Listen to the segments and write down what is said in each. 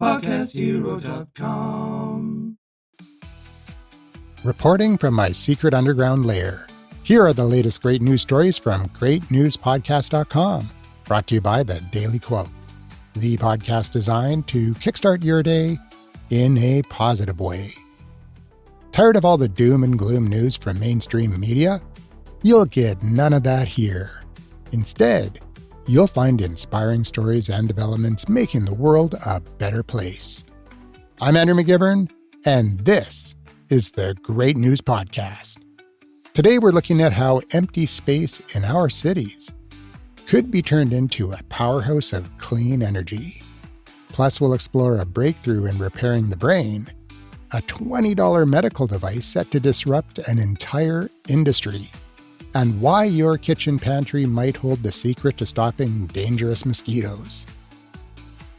PodcastHero.com. Reporting from my secret underground lair, here are the latest great news stories from greatnewspodcast.com, brought to you by The Daily Quote, the podcast designed to kickstart your day in a positive way. Tired of all the doom and gloom news from mainstream media? You'll get none of that here. Instead, you'll find inspiring stories and developments making the world a better place. I'm Andrew McGivern, and this is the Great News Podcast. Today we're looking at how empty space in our cities could be turned into a powerhouse of clean energy. Plus, we'll explore a breakthrough in repairing the brain, a $20 medical device set to disrupt an entire industry, and why your kitchen pantry might hold the secret to stopping dangerous mosquitoes.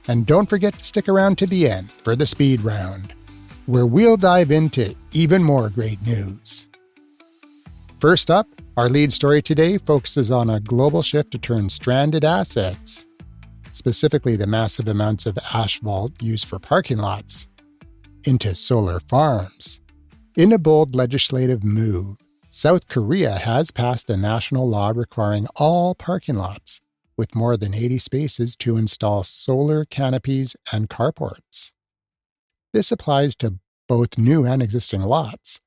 And don't forget to stick around to the end for the speed round, where we'll dive into even more great news. First up, our lead story today focuses on a global shift to turn stranded assets, specifically the massive amounts of asphalt used for parking lots, into solar farms. In a bold legislative move, South Korea has passed a national law requiring all parking lots with more than 80 spaces to install solar canopies and carports. This applies to both new and existing lots,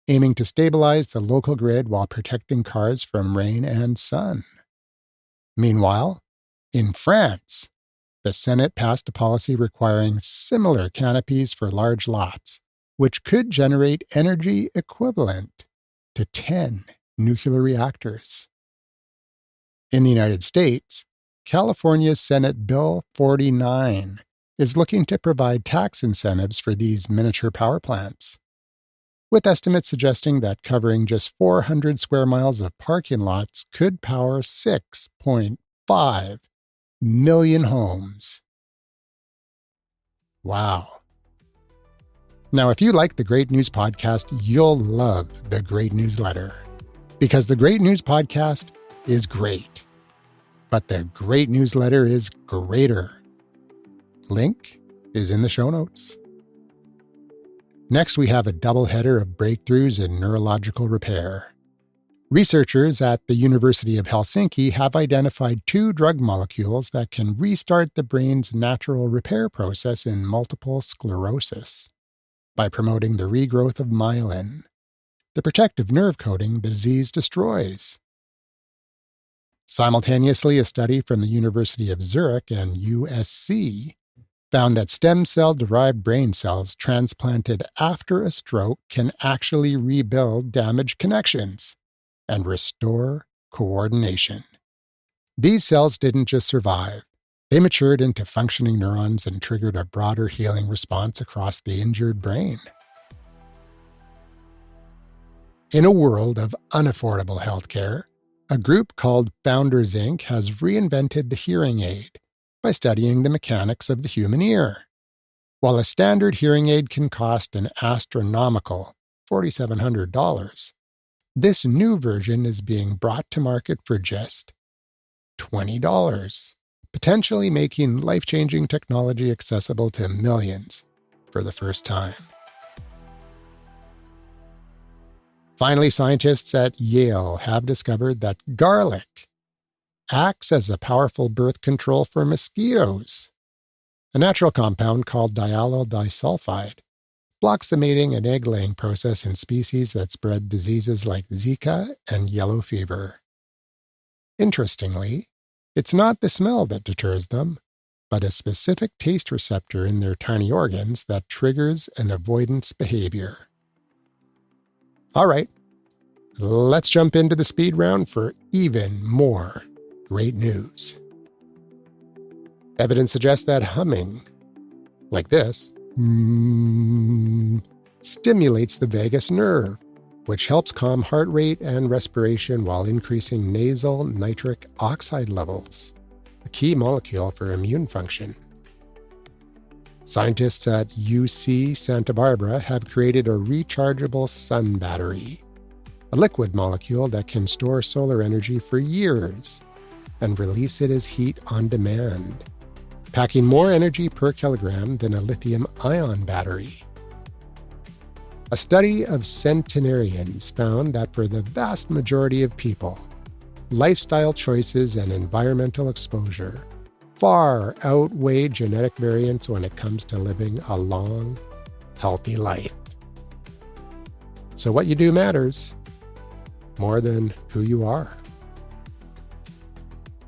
aiming to stabilize the local grid while protecting cars from rain and sun. Meanwhile, in France, the Senate passed a policy requiring similar canopies for large lots, which could generate energy equivalent to 10 nuclear reactors. In the United States, California's Senate Bill 49 is looking to provide tax incentives for these miniature power plants, with estimates suggesting that covering just 400 square miles of parking lots could power 6.5 million homes. Wow. Now, if you like the Great News Podcast, you'll love the Great Newsletter, because the Great News Podcast is great, but the Great Newsletter is greater. Link is in the show notes. Next, we have a doubleheader of breakthroughs in neurological repair. Researchers at the University of Helsinki have identified 2 drug molecules that can restart the brain's natural repair process in multiple sclerosis by promoting the regrowth of myelin, the protective nerve coating the disease destroys. Simultaneously, a study from the University of Zurich and USC found that stem cell-derived brain cells transplanted after a stroke can actually rebuild damaged connections and restore coordination. These cells didn't just survive. They matured into functioning neurons and triggered a broader healing response across the injured brain. In a world of unaffordable healthcare, a group called Founders Inc. has reinvented the hearing aid by studying the mechanics of the human ear. While a standard hearing aid can cost an astronomical $4,700, this new version is being brought to market for just $20, potentially making life-changing technology accessible to millions for the first time. Finally, scientists at Yale have discovered that garlic acts as a powerful birth control for mosquitoes. A natural compound called diallyl disulfide blocks the mating and egg-laying process in species that spread diseases like Zika and yellow fever. Interestingly, it's not the smell that deters them, but a specific taste receptor in their tiny organs that triggers an avoidance behavior. All right, let's jump into the speed round for even more great news. Evidence suggests that humming, like this, stimulates the vagus nerve, which helps calm heart rate and respiration while increasing nasal nitric oxide levels, a key molecule for immune function. Scientists at UC Santa Barbara have created a rechargeable sun battery, a liquid molecule that can store solar energy for years and release it as heat on demand. packing more energy per kilogram than a lithium-ion battery. A study of centenarians found that for the vast majority of people, lifestyle choices and environmental exposure far outweigh genetic variance when it comes to living a long, healthy life. So what you do matters more than who you are.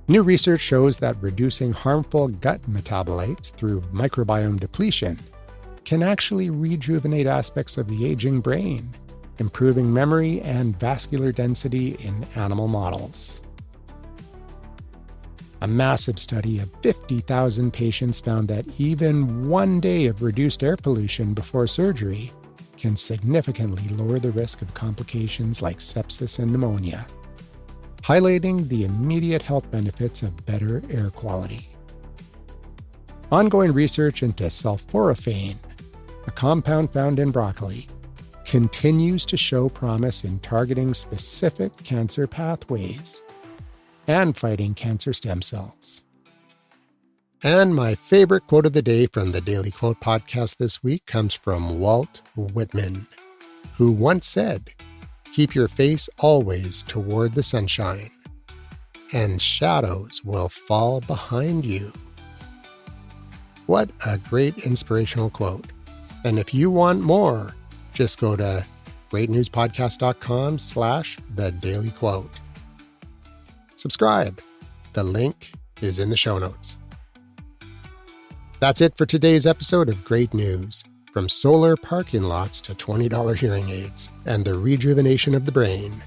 New research shows that reducing harmful gut metabolites through microbiome depletion can actually rejuvenate aspects of the aging brain, improving memory and vascular density in animal models. A massive study of 50,000 patients found that even 1 day of reduced air pollution before surgery can significantly lower the risk of complications like sepsis and pneumonia, highlighting the immediate health benefits of better air quality. Ongoing research into sulforaphane, a compound found in broccoli, continues to show promise in targeting specific cancer pathways and fighting cancer stem cells. And my favorite quote of the day from the Daily Quote podcast this week comes from Walt Whitman, who once said, "Keep your face always toward the sunshine, and shadows will fall behind you." What a great inspirational quote. And if you want more, just go to greatnewspodcast.com/thedailyquote. Subscribe. The link is in the show notes. That's it for today's episode of Great News. From solar parking lots to $20 hearing aids and the rejuvenation of the brain,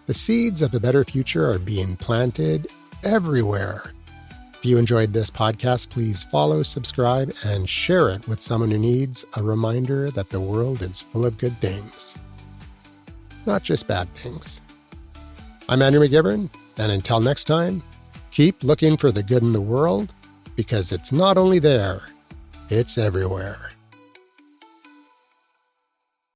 the seeds of a better future are being planted everywhere. If you enjoyed this podcast, please follow, subscribe, and share it with someone who needs a reminder that the world is full of good things, not just bad things. I'm Andrew McGivern, and until next time, keep looking for the good in the world, because it's not only there, it's everywhere.